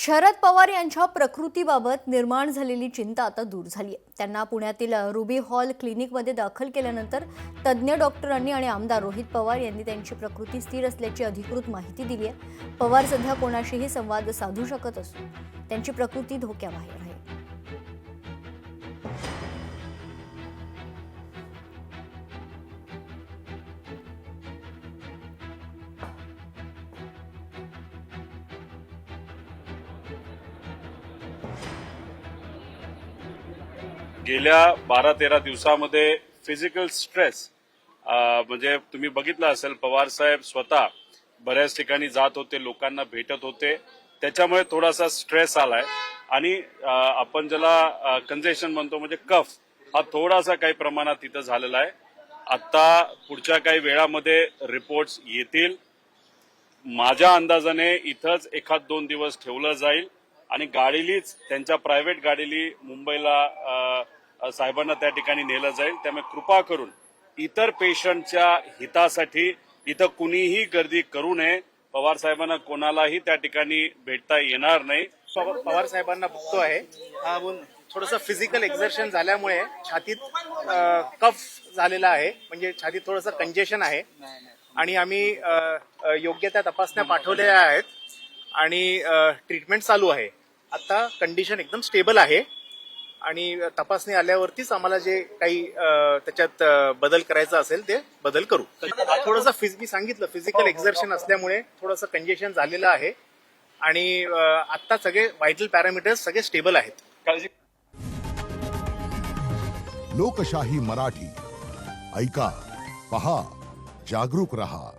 शरद पवार यांच्या प्रकृतीबाबत निर्माण झालेली चिंता आता दूर झाली आहे। त्यांना पुण्यातील रुबी हॉल क्लिनिकमध्ये दाखल केल्यानंतर तज्ञ डॉक्टरांनी आणि आमदार रोहित पवार यांनी त्यांची प्रकृती स्थिर असल्याची अधिकृत माहिती दिली आहे। पवार सध्या कोणाशीही संवाद साधू शकत असून त्यांची प्रकृती धोक्याबाहेर आहे। गेल्या 12-13 दिवसामध्ये फिजिकल स्ट्रेस म्हणजे तुम्ही बघितलं असेल, पवार साहेब स्वतः बऱ्याच ठिकाणी जात होते, लोकांना भेटत होते, त्याच्यामुळे थोडासा स्ट्रेस आलाय आणि आपण ज्याला कंजेशन म्हणतो म्हणजे कफ हा थोडासा काही प्रमाणात तिथं झालेला आहे। आता पुढच्या काही वेळामध्ये रिपोर्ट्स येतील। माझ्या अंदाजाने इथंच 1-2 दिवस ठेवलं जाईल आणि गाडीलीच त्यांच्या प्रायव्हेट गाडीली मुंबईला साहेबांना त्या ठिकाणी नेलं जाईल। त्यामुळे कृपा करून इतर पेशंटच्या हितासाठी इथं कुणीही गर्दी करू नये। पवार साहेबांना कोणालाही त्या ठिकाणी भेटता येणार नाही। पवार साहेबांना बघतो आहे, थोडंसं फिजिकल एक्झर्शन झाल्यामुळे छातीत कफ झालेला आहे, म्हणजे छातीत थोडंसं कंजेशन आहे आणि आम्ही योग्य त्या तपासण्या पाठवलेल्या आहेत आणि ट्रीटमेंट चालू आहे। आता कंडिशन एकदम स्टेबल आहे आणि तपासणी आल्यावरतीच आम्हाला जे काही त्याच्यात बदल करायचा असेल ते बदल करू। थोडंसं मी सांगितलं फिजिकल एक्झर्शन असल्यामुळे थोडंसं कंजेशन झालेलं आहे आणि आता सगळे व्हायटल पॅरामीटर्स सगळे स्टेबल आहेत। लोकशाही मराठी ऐका, पहा, जागरूक रहा।